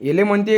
येले म्हणते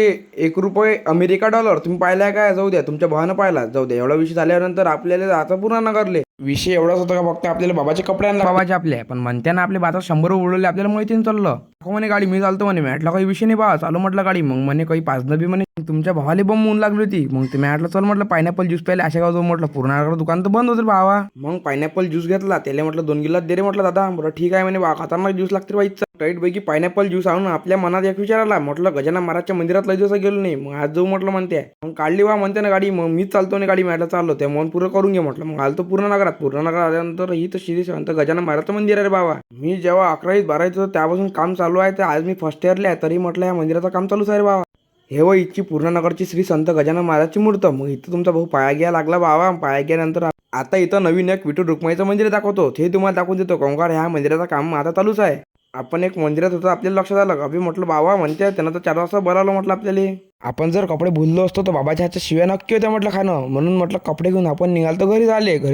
₹1 America dollar तुम्ही पाहिलाय काय? जाऊ द्या, तुमच्या भावानं पाहिला. जाऊ द्या, एवढा विषय झाल्यानंतर आपल्याला आता पुन्हा नगरले विषय एवढाच होता का फक्त आपल्याला बाबाचे कपडे आणले बाबाचे आपल्या. पण म्हणते ना आपले बाबा 100 उडवले आपल्याला माहिती चाललं. म्हणे गाडी मी चालतो म्हणे. म्हटलं काही विषय नाही बा, चालू म्हटलं गाडी. मग म्हणे काही पाच बी म्हणे तुमच्या भावाला बम ऊन लागली होती. मग ते म्हटलं चल म्हटलं पायनॅपल ज्यूस प्यायला आशा जाऊ म्हटलं. पूर्ण दुकान तर बंद होतं भावा. मग पायनॅपल ज्यूस घेतला. त्याला म्हटलं 2 गिलास दे रे म्हटलं. दादा बरं ठीक आहे म्हणे. बा खतरनाक ज्यूस लागते बाईचा. टाईट पैकी पायनॅपल ज्यूस आणून आपल्या मनात एक विचार आला. म्हटलं गजानन महाराजच्या मंदिरात लय दिवस गेलो नाही, मग आज जाऊ म्हटलं म्हणते. मग काढली बा म्हणते ना गाडी. मग मीच चालतो ना गाडी. म्हटलं चाललो ते मन पूर्ण करून घे म्हटलं. मग आलतो पूर्ण नगरात. पूर्ण नगरात आल्यानंतर ही तर श्री संत गजानन महाराजचं मंदिर आहे रे बाबा. मी जेव्हा 11वीत 12वीत होतो त्यापासून काम चालू आहे. तर आज मी फर्स्ट इयरला आहे, तरी म्हटलं या मंदिराचं काम चालूच आहे रे बाबा. हे व इथची पूर्णनगरची श्री संत गजानन महाराजची मूर्त. मग इथं तुमचा भाऊ पाया घ्या लागला बाबा. पाया गेल्यानंतर आता इथं नवीन एक विठू रुक्माईचं मंदिर दाखवतो. ते तुम्हाला दाखवून देतो. कंकार ह्या मंदिराचं काम आता चालूच आहे. आपण एक मंदिरात होतं, आपल्याला लक्षात आलं. अभि म्हटलं बाबा म्हणते त्यांना तर 4 वाजता बोलावलं म्हटलं आपल्याला. आपण जर कपडे भुललो असतो तर बाबाच्या हातच्या शिव्या नक्की होत्या म्हटलं खाणं. म्हणून म्हटलं कपडे घेऊन आपण निघालतो. घरी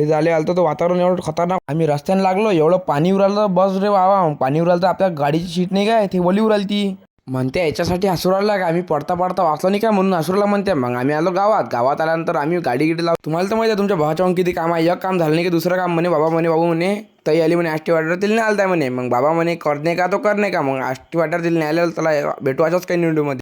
झाले आलतो तर वातावरण एवढं खतरनाक. आम्ही रस्त्याने लागलो, एवढं पाणी उरालं बस रे बाबा. पाणी उरालं तर आपल्या गाडीची सीट नाही काय ती वली उराली ती. म्हणते याच्यासाठी हसुराला का आम्ही पडता वाचलो नाही काय म्हणून हसुराला म्हणते. मग आम्ही आलो गावात आल्यानंतर आम्ही गाडी लावतो. तुम्हाला तर माहिती आहे तुमच्या भावाच्या मग किती काम आहे. एक काम झालं नाही की दुसरं काम म्हणे. बाबा म्हणे ताई आली म्हणे आष्टी वाटर तिला नाही आलताय म्हणे. मग बाबा म्हणे करणे का तो करणे का. मग आष्टी वाटर तिला नाही आलेलं त्याला भेटवायचंच काही निवडूमध्ये.